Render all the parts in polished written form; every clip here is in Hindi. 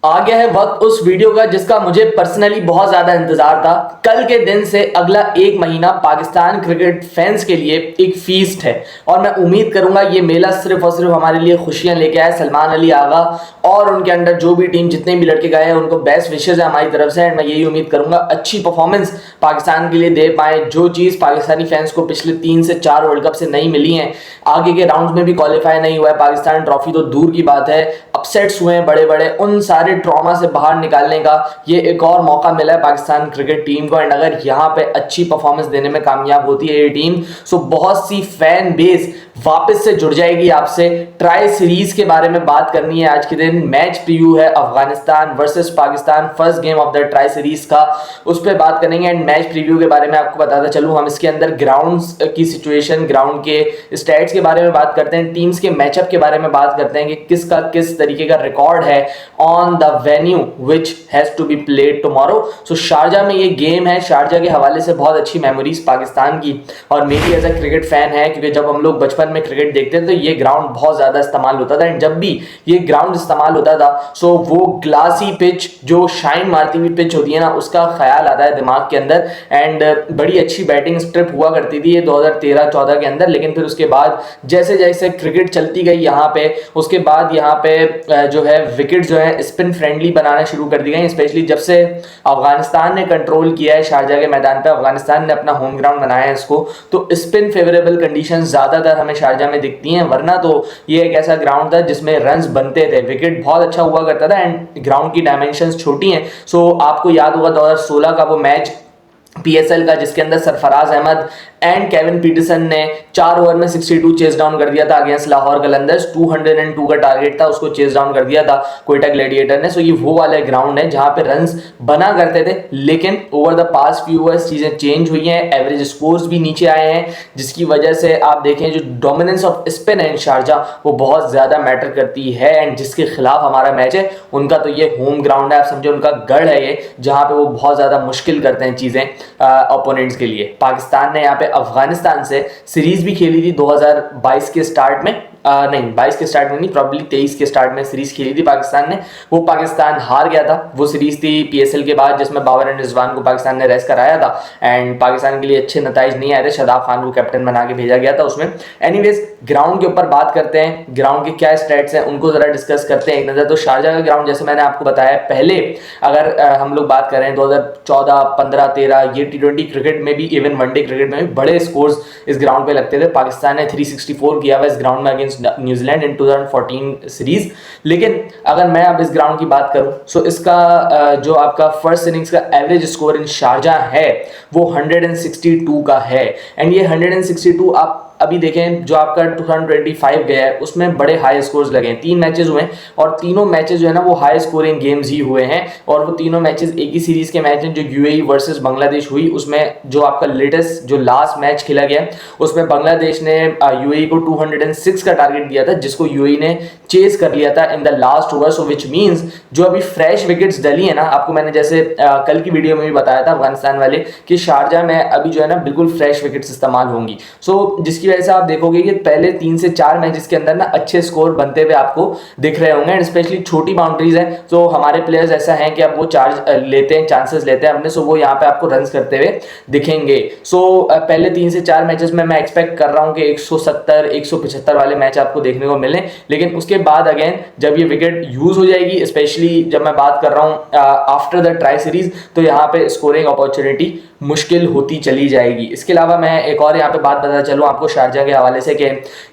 आ गया है वक्त उस वीडियो का जिसका मुझे पर्सनली बहुत ज्यादा इंतजार था। कल के दिन से अगला एक महीना पाकिस्तान क्रिकेट फैंस के लिए एक फीस्ट है और मैं उम्मीद करूंगा ये मेला सिर्फ और सिर्फ हमारे लिए खुशियां लेके आए। सलमान अली आगा और उनके अंडर जो भी टीम जितने भी लड़के गए हैं उनको बेस्ट विशेज है हमारी तरफ से। एंड मैं यही उम्मीद करूंगा अच्छी परफॉर्मेंस पाकिस्तान के लिए दे पाए। जो चीज पाकिस्तानी फैंस को पिछले 3 से 4 वर्ल्ड कप से नहीं मिली है, आगे के राउंड में भी क्वालिफाई नहीं हुआ है पाकिस्तान, ट्रॉफी तो दूर की बात है, अपसेट्स हुए हैं बड़े बड़े, उन सारे ट्रॉमा से बाहर निकालने का ये एक और मौका मिला है पाकिस्तान क्रिकेट टीम को। एंड अगर यहाँ पे अच्छी परफॉर्मेंस देने में कामयाब होती है ये टीम, सो बहुत सी फैन बेस वापस से जुड़ जाएगी आपसे। ट्राई सीरीज के बारे में बात करनी है आज के दिन। मैच प्रीव्यू है Afghanistan versus Pakistan, first game of the tri series का, उस पर बात करेंगे। एंड मैच प्रीव्यू के बारे में आपको बताता चलूं, हम इसके अंदर ग्राउंड की सिचुएशन, ग्राउंड के स्टैट्स के बारे में बात करते हैं, टीम्स के मैचअप के बारे में बात करते हैं कि किसका किस तरीके का रिकॉर्ड है on the venue which has to be played tomorrow. So Sharjah में ये गेम है, शारजा के हवाले से बहुत अच्छी मेमोरीज पाकिस्तान की और मेरी एज अ क्रिकेट फैन है, क्योंकि जब हम लोग बचपन में क्रिकेट देखते थे तो ये ग्राउंड बहुत ज्यादा इस्तेमाल होता था। एंड जब भी ये ग्राउंड इस्तेमाल होता था सो वो ग्लासी पिच जो शाइन मारती हुई पिच होती है ना, उसका ख्याल आता है दिमाग के अंदर। एंड बड़ी अच्छी बैटिंग स्ट्रिप हुआ करती थी ये 2013-14 के अंदर। लेकिन फिर उसके बाद जैसे जैसे क्रिकेट चलती गई यहाँ पे, उसके बाद यहाँ पे जो है विकेट जो है स्पिन फ्रेंडली बनाना शुरू कर दी गई। स्पेशली जब से अफगानिस्तान ने कंट्रोल किया है शारजा के मैदान पे, अफगानिस्तान ने अपना होम ग्राउंड बनाया है इसको, तो स्पिन फेवरेबल कंडीशन ज्यादातर हमें शारजा में दिखती हैं। वरना तो ये एक ऐसा ग्राउंड था जिसमें रन्स बनते थे, विकेट बहुत अच्छा हुआ करता था एंड ग्राउंड की डायमेंशंस छोटी हैं। सो आपको याद होगा 2016 का वो मैच पीएसएल का जिसके अंदर Sarfaraz Ahmed and Kevin Pietersen ने 4 ओवर में 62 चेस डाउन कर दिया था अगेंस्ट लाहौर कलंदर्स। 202 का टारगेट था, उसको चेस डाउन कर दिया था कोयटा ग्लैडिएटर ने। सो ये वो वाला ग्राउंड है जहां पे रन्स बना करते थे, लेकिन over the past few years चीजें चेंज हुई हैं, एवरेज स्कोर्स भी नीचे आए हैं, जिसकी वजह से आप देखें जो डोमिनेंस ऑफ स्पिन है शारजा वो बहुत ज्यादा मैटर करती है। एंड जिसके खिलाफ हमारा मैच है उनका तो ये होम ग्राउंड है, आप समझो उनका गढ़ है ये, जहां पे वो बहुत ज्यादा मुश्किल करते हैं चीजें ओपोनेंट्स के लिए। पाकिस्तान ने यहाँ पे अफगानिस्तान से सीरीज भी खेली थी 2022 के स्टार्ट में, नहीं 22 के स्टार्ट में नहीं, प्रॉब्ली 23 के स्टार्ट में सीरीज खेली थी पाकिस्तान ने। वो पाकिस्तान हार गया था, वो सीरीज थी पीएसएल के बाद जिसमें बाबर एंड रिजवान को पाकिस्तान ने रेस्ट कराया था एंड पाकिस्तान के लिए अच्छे नताइज नहीं आए थे, शादाब खान को कैप्टन बना के भेजा गया था उसमें। एनीवेज ग्राउंड के ऊपर बात करते हैं, ग्राउंड के क्या स्टैट्स हैं उनको जरा डिस्कस करते हैं एक नजर। तो शारजा का ग्राउंड जैसे मैंने आपको बताया पहले, अगर हम लोग बात करें 2014, 15, 13 ये टी20 क्रिकेट में भी, इवन वनडे क्रिकेट में भी बड़े स्कोर्स इस ग्राउंड पे लगते थे। पाकिस्तान ने 364 किया हुआ इस ग्राउंड में अगेंस्ट न्यूजीलैंड इन 2014 सीरीज। लेकिन अगर मैं अब इस ग्राउंड की बात करूं सो इसका जो आपका फर्स्ट इनिंग्स का एवरेज स्कोर इन शारजा है वो 162 का है। एंड ये 162 आप अभी देखें जो आपका 2025 गया है उसमें बड़े हाई स्कोर्स लगे हैं, 3 मैचेस हुए हैं और तीनों मैचेस जो है ना वो हाई स्कोरिंग गेम्स ही हुए हैं। और वो तीनों मैचेस एक ही सीरीज के मैच हैं जो यूएई वर्सेस बांग्लादेश हुई, उसमें जो आपका लेटेस्ट जो लास्ट मैच खेला गया उसमें बांग्लादेश ने यूएई को 206 का टारगेट दिया था, जिसको यूएई ने चेस कर लिया था in the last over. So which means जो अभी फ्रेश विकेट्स डली है ना, आपको मैंने जैसे कल की वीडियो में भी बताया था अफगानिस्तान वाले कि शारजा में अभी जो है ना बिल्कुल फ्रेश विकेट्स इस्तेमाल होंगी। सो जिसकी वजह से आप देखोगे कि पहले 3 से 4 मैचेस के अंदर ना अच्छे स्कोर बनते हुए आपको दिख रहे होंगे। एंड स्पेशली छोटी बाउंड्रीज हैं तो हमारे प्लेयर्स ऐसा हैं कि अब वो चार्ज लेते हैं, चांसेस लेते हैं अपने, सो वो यहाँ पे आपको रन्स करते हुए दिखेंगे। सो पहले 3 से 4 मैचेस में मैं एक्सपेक्ट कर रहा हूँ कि 170, 175 वाले मैच आपको देखने को मिले। लेकिन उसके बाद अगेन जब ये विकेट यूज हो जाएगी, स्पेशली जब मैं बात कर रहा हूँ आफ्टर द ट्राई सीरीज, तो यहाँ पे स्कोरिंग अपॉर्चुनिटी मुश्किल होती चली जाएगी। इसके अलावा मैं एक और यहाँ पे बात बताना चलूँ आपको शारजा के हवाले से कि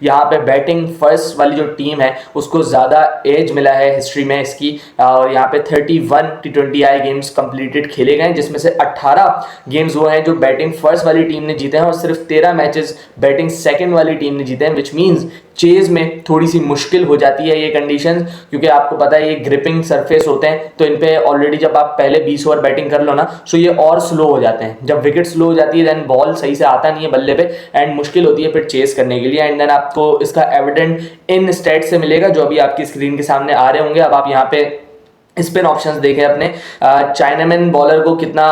यहाँ पे बैटिंग फर्स्ट वाली जो टीम है उसको ज़्यादा एज मिला है हिस्ट्री में इसकी। और यहाँ पे 31 T20I गेम्स कंप्लीटेड खेले गए, जिसमें से 18 गेम्स वो हैं जो बैटिंग फर्स्ट वाली टीम ने जीते हैं और सिर्फ 13 मैचेस बैटिंग सेकेंड वाली टीम ने जीते हैं। विच मीन्स चेज में थोड़ी सी मुश्किल हो जाती है ये कंडीशन, क्योंकि आपको पता है ये ग्रिपिंग सरफेस होते हैं तो इन पे ऑलरेडी जब आप पहले 20 ओवर बैटिंग कर लो ना सो ये और स्लो हो जाते हैं। जब विकेट स्लो हो जाती है देन बॉल सही से आता नहीं है बल्ले पे एंड मुश्किल होती है फिर चेस करने के लिए। एंड देन आपको इसका एविडेंट इन स्टैट्स से मिलेगा जो अभी आपकी स्क्रीन के सामने आ रहे होंगे। अब आप यहाँ पे स्पिन ऑप्शंस देखें अपने, चाइनामैन बॉलर को कितना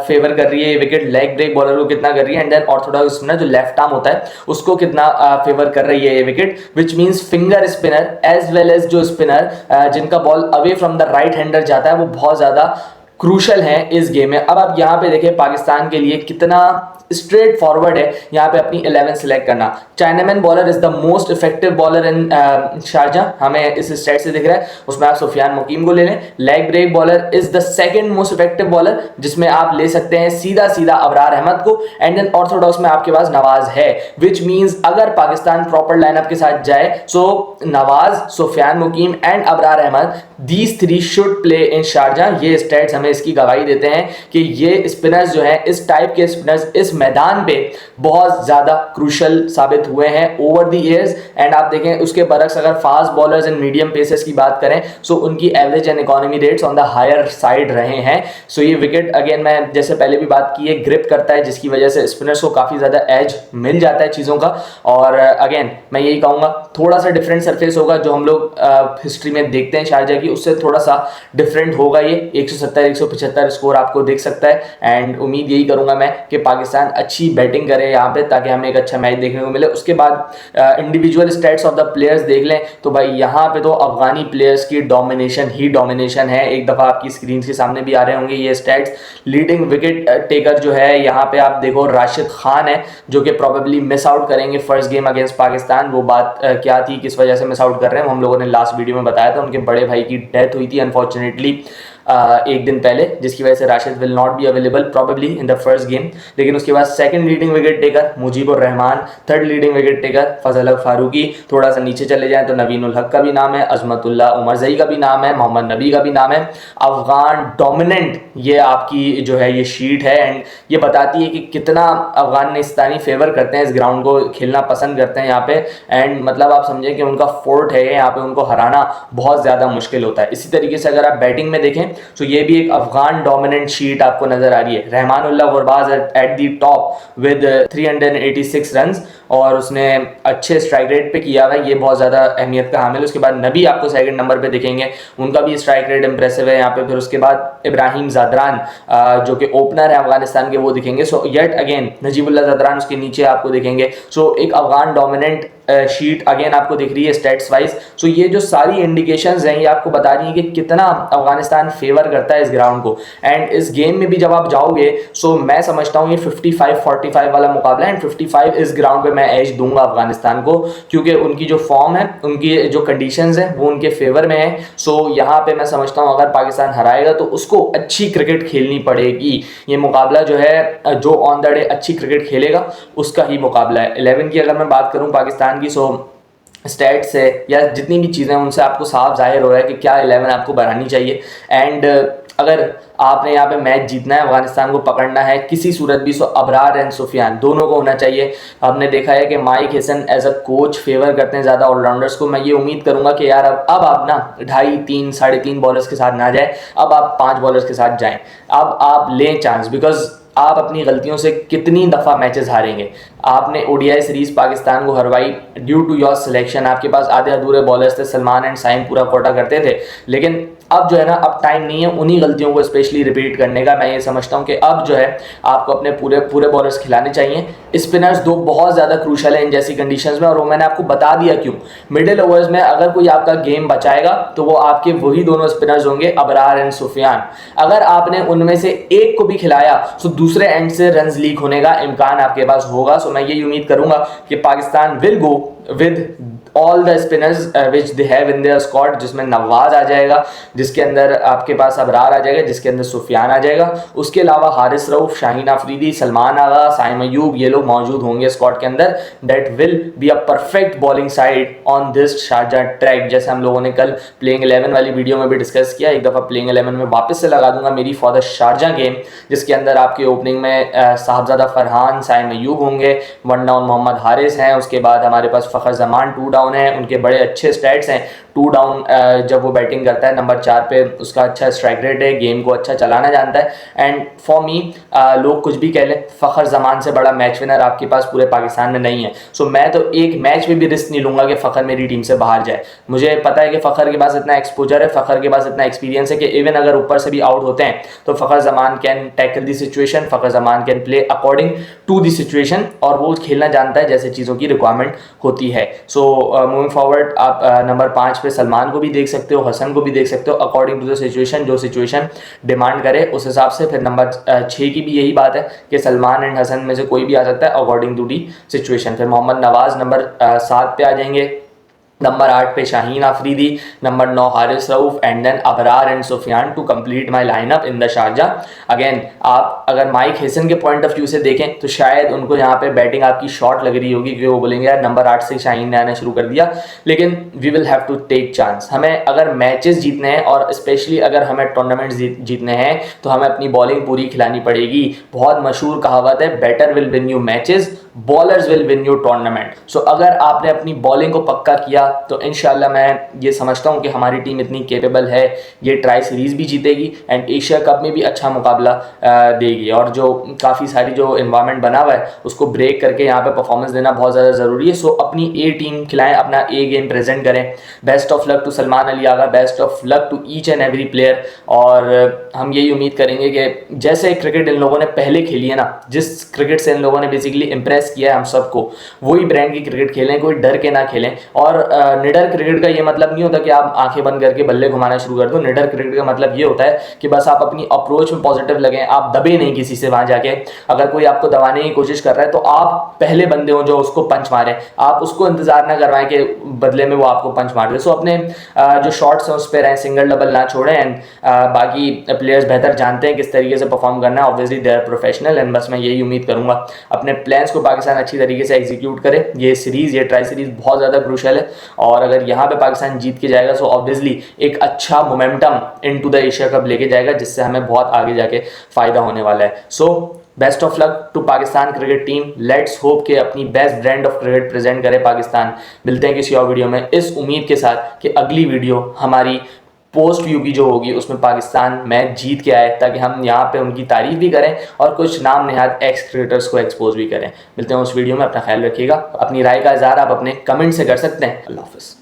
फेवर कर रही है विकेट, लेग ब्रेक बॉलर को कितना कर रही है, एंड देन ऑर्थोडॉक्स स्पिनर जो लेफ्ट आर्म होता है उसको कितना फेवर कर रही है ये wicket, which means finger spinner as well as जो स्पिनर जिनका ball away from the right hander जाता है वो बहुत ज़्यादा क्रूशल है इस गेम में। अब आप यहाँ पे देखें पाकिस्तान के लिए कितना स्ट्रेट फॉरवर्ड है यहाँ पे अपनी 11 सेलेक्ट करना। Chinaman bowler is the most effective bowler in Sharjah, हमें इस स्टेट से दिख रहा है, उसमें आप सुफियान मुकीम को ले लें। Leg break bowler is the second most effective bowler, जिसमें आप ले सकते हैं सीधा सीधा अबरार अहमद को, एंड देन ऑर्थोडॉक्स में आपके पास नवाज है, विच मींस अगर पाकिस्तान प्रॉपर लाइनअप के साथ जाए so Nawaz, Sufiyan Muqeem and Abrar Ahmed, these three should play in Sharjah. ये स्टेट्स हमें इसकी गवाही देते हैं कि ये स्पिनर्स जो हैं, इस टाइप के स्पिनर्स इस मैदान पे बहुत ज्यादा क्रूशल साबित हुए हैं ओवर द ईयर्स। एंड आप देखें उसके बरक्स अगर fast bowlers and medium pacers की बात करें सो उनकी average and economy rates on the higher side रहे हैं। सो ये विकेट अगेन मैं जैसे पहले भी बात की है ग्रिप करता है, जिसकी वजह से स्पिनर्स को काफी ज्यादा एज मिल जाता है चीजों का। और अगेन मैं यही कहूंगा थोड़ा सा डिफरेंट सरफेस होगा जो हम लोग हिस्ट्री में देखते हैं शारजा की, उससे थोड़ा सा डिफरेंट होगा। ये 170 175 स्कोर आपको देख सकता है, एंड उम्मीद यही करूंगा मैं कि पाकिस्तान अच्छी बैटिंग करे यहाँ पे ताकि हमें एक अच्छा मैच देखने को मिले। उसके बाद individual stats of the players देख लें तो भाई यहाँ पे तो अफगानी प्लेयर्स की डोमिनेशन ही डोमिनेशन है। एक दफ़ा आपकी स्क्रीन के सामने भी आ रहे होंगे ये स्टैट्स। लीडिंग विकेट टेकर जो है यहाँ पे आप देखो राशिद खान है, जो कि प्रोबेबली मिस आउट करेंगे फर्स्ट गेम अगेंस्ट पाकिस्तान। वो बात क्या थी, किस वजह से मिस आउट कर रहे हैं, हम लोगों ने लास्ट वीडियो में बताया था। उनके बड़े भाई की डेथ हुई थी अनफॉर्चुनेटली एक दिन पहले, जिसकी वजह से Rashid will not be available probably in the first game. लेकिन उसके बाद second leading wicket taker Mujeebur Rahman, third leading wicket taker Fazal Haq Farooqi, थोड़ा सा नीचे चले जाएं तो नवीन उल हक का भी नाम है, अजमतुल्लाह उमरजई का भी नाम है, मोहम्मद नबी का भी नाम है। अफगान डोमिनेंट ये आपकी जो है ये शीट है, एंड ये बताती है कि कितना अफगानिस्तानी फेवर करते हैं, इस ग्राउंड को खेलना पसंद करते हैं यहाँ पे। एंड मतलब आप समझें कि उनका फोर्ट है यहाँ पे, उनको हराना बहुत ज़्यादा मुश्किल होता है। इसी तरीके से अगर आप बैटिंग में देखें तो ये भी एक अफगान डोमिनेंट शीट आपको नजर आ रही है। Rahmanullah Gurbaz at the top with 386 runs, और उसने अच्छे स्ट्राइक रेट पे किया हुआ है, ये बहुत ज़्यादा अहमियत का हामिल है। उसके बाद नबी आपको सेकंड नंबर पे दिखेंगे, उनका भी स्ट्राइक रेट इंप्रेसिव है यहाँ पे। फिर उसके बाद इब्राहिम ज़ादरान जो कि ओपनर है अफगानिस्तान के, वो दिखेंगे। सो येट अगेन नजीबुल्लाह ज़ादरान उसके नीचे आपको दिखेंगे। सो एक अफगान डोमिनेंट शीट अगेन आपको दिख रही है स्टेट्स वाइज। सो ये जो सारी इंडिकेशंस हैं ये आपको बता रही हैं कि कितना अफगानिस्तान फेवर करता है इस ग्राउंड को। एंड इस गेम में भी जब आप जाओगे सो मैं समझता हूँ ये 55-45 वाला मुकाबला है, एंड 55 इस ग्राउंड पे मैं एज दूंगा अफगानिस्तान को, क्योंकि उनकी जो फॉर्म है, उनकी जो कंडीशंस हैं वो उनके फेवर में है। सो यहाँ पे मैं समझता हूँ अगर पाकिस्तान हराएगा तो उसको अच्छी क्रिकेट खेलनी पड़ेगी। ये मुकाबला जो है जो ऑन द डे अच्छी क्रिकेट खेलेगा उसका ही मुकाबला है। 11 की अगर मैं बात करूँ पाकिस्तान की, सो स्टैट से या जितनी भी चीज़ें हैं उनसे आपको साफ जाहिर हो रहा है कि क्या 11 आपको बनानी चाहिए। एंड अगर आपने यहाँ पे मैच जीतना है, अफगानिस्तान को पकड़ना है किसी सूरत भी, सो अबरार एंड सुफियान दोनों को होना चाहिए। हमने देखा है कि Mike Hesson as a coach favour करते हैं ज़्यादा ऑलराउंडर्स को। मैं ये उम्मीद करूँगा कि यार अब आप ना 2.5, 3, 3.5 बॉलर्स के साथ ना जाए, अब आप 5 बॉलर्स के साथ जाएँ, अब आप लें चांस, बिकॉज आप अपनी गलतियों से कितनी दफ़ा मैचेस हारेंगे। आपने ओडीआई सीरीज पाकिस्तान को हरवाई ड्यू टू योर सिलेक्शन, आपके पास आधे अधूरे बॉलर्स थे, सलमान एंड साइम पूरा कोटा करते थे, लेकिन अब जो है ना अब टाइम नहीं है उन्हीं गलतियों को स्पेशली रिपीट करने का। मैं ये समझता हूँ कि अब जो है आपको अपने पूरे बॉलर्स खिलाने चाहिए। स्पिनर्स दो बहुत ज़्यादा क्रूशल है इन जैसी कंडीशंस में, और वो मैंने आपको बता दिया क्यों। मिडिल ओवर्स में अगर कोई आपका गेम बचाएगा तो वो आपके वही दोनों स्पिनर्स होंगे, अबरार एंड सुफियान। अगर आपने उनमें से एक को भी खिलाया तो दूसरे एंड से रन्स लीक होने का इम्कान आपके पास होगा। सो मैं ये उम्मीद करूंगा कि Pakistan will go with all the spinners which they have in their squad, जिसमें नवाज आ जाएगा, जिसके अंदर आपके पास अबरार आ जाएगा, जिसके अंदर सुफियान आ जाएगा। उसके अलावा हारिस रऊफ, शाहीन अफरीदी, सलमान आगा, साइम अयूब, ये लोग मौजूद होंगे स्क्वाड के अंदर। That will be a perfect bowling side on this Sharjah track, जैसे हम लोगों ने कल प्लेइंग 11 वाली वीडियो में भी डिस्कस किया। एक दफ़ा प्लेइंग 11 में वापस से लगा दूंगा मेरी फॉर द शारजा गेम, जिसके अंदर आपकी ओपनिंग में साहबजादा फरहान, साइम अयूब होंगे, 1 डाउन मोहम्मद हारिस हैं, उसके बाद हमारे पास फ़खर जमान 2 डाउन है, उनके बड़े अच्छे स्टैट्स हैं, 2 डाउन जब वो बैटिंग करता है, नंबर 4 पे उसका अच्छा स्ट्राइक रेट है, गेम को अच्छा चलाना जानता है। एंड फॉर मी लोग कुछ भी कह लें, फ़खर जमान से बड़ा मैच विनर आपके पास पूरे पाकिस्तान में नहीं है। सो मैं तो एक मैच में भी रिस्क नहीं लूँगा कि फ़खर मेरी टीम से बाहर जाए। मुझे पता है कि फ़खर के पास इतना एक्सपोजर है, फ़खर के पास इतना एक्सपीरियंस है कि इवन अगर ऊपर से भी आउट होते हैं तो Fakhar Zaman can tackle the situation, Fakhar Zaman can play according to the situation, और वो खेलना जानता है जैसे चीज़ों की रिक्वायरमेंट होती है। सो मूविंग फॉरवर्ड आप नंबर 5 पे सलमान को भी देख सकते हो, हसन को भी देख सकते हो, अकॉर्डिंग टू द सिचुएशन, जो सिचुएशन डिमांड करे उस हिसाब से। फिर नंबर 6 की भी यही बात है कि सलमान एंड हसन में से कोई भी आ सकता है अकॉर्डिंग टू दी सिचुएशन। फिर मोहम्मद नवाज नंबर 7 पे आ जाएंगे, नंबर 8 पे Shaheen Afridi, number 9 Haris Rauf, and then Abrar and Sufiyan to complete my lineup in the Sharjah. Again आप अगर माइक हेसन के पॉइंट ऑफ व्यू से देखें तो शायद उनको यहाँ पे बैटिंग आपकी शॉर्ट लग रही होगी, क्योंकि वो बोलेंगे यार नंबर 8 से शाहीन ने आना शुरू कर दिया। लेकिन we will have to take chance. हमें अगर मैचेस जीतने हैं और स्पेशली अगर हमें टूर्नामेंट्स जीतने हैं तो हमें अपनी बॉलिंग पूरी खिलानी पड़ेगी। बहुत मशहूर कहावत है, batter will win you matches, bowlers will win you tournament. So अगर आपने अपनी बॉलिंग को पक्का किया तो इंशाल्लाह मैं ये समझता हूँ कि हमारी टीम इतनी केपेबल है, ये ट्राई सीरीज़ भी जीतेगी एंड एशिया कप में भी अच्छा मुकाबला देगी। और जो काफ़ी सारी जो इन्वायरमेंट बना हुआ है उसको ब्रेक करके यहाँ पे परफॉर्मेंस देना बहुत ज़्यादा ज़रूरी है। सो अपनी ए टीम खिलाएं, अपना ए गेम प्रेजेंट करें। Best of luck to Salman Ali Agha, best of luck to each and every player. और हम यही उम्मीद करेंगे कि जैसे क्रिकेट इन लोगों ने पहले खेली है ना, जिस क्रिकेट से इन लोगों ने बेसिकली इंप्रेस किया है हम सबको, वही ब्रांड की क्रिकेट खेलें, कोई डर के ना खेलें। और निडर क्रिकेट का ये मतलब नहीं होता कि आप आंखें बंद करके बल्ले घुमाना शुरू कर दो। निडर क्रिकेट का मतलब ये होता है कि बस आप अपनी अप्रोच में पॉजिटिव लगें, आप दबे नहीं किसी से वहां जाके। अगर कोई आपको दबाने की कोशिश कर रहा है तो आप पहले बंदे हो जो उसको पंच मारे, आप उसको इंतजार ना करवाएं कि बदले में वो आपको पंच मार दे। सो अपने जो शॉट्स हैं उस पर रहें, सिंगल डबल ना छोड़ें। एंड बाकी प्लेयर्स बेहतर जानते हैं किस तरीके से परफॉर्म करना है, obviously they are professional. And बस मैं यही उम्मीद करूंगा अपने प्लान्स को पाकिस्तान अच्छी तरीके से एग्जीक्यूट करे। ये सीरीज़, ये ट्राई सीरीज़ बहुत ज़्यादा क्रूशियल है और अगर यहाँ पे पाकिस्तान जीत के जाएगा सो ऑब्वियसली एक अच्छा momentum into the Asia cup लेके जाएगा, जिससे हमें बहुत आगे जाके फ़ायदा होने वाला है। So best of luck to Pakistan cricket team. Let's hope कि अपनी best brand of cricket present करे पाकिस्तान। मिलते हैं किसी और वीडियो में इस उम्मीद के साथ कि अगली वीडियो हमारी पोस्ट व्यू की जो होगी उसमें पाकिस्तान मैच जीत के आए, ताकि हम यहाँ पे उनकी तारीफ भी करें और कुछ नाम नहाद एक्स क्रिकेटर्स को एक्सपोज भी करें। मिलते हैं उस वीडियो में, अपना ख्याल रखिएगा। अपनी राय का इज़हार आप अपने कमेंट से कर सकते हैं। अल्लाह हाफ़िज़।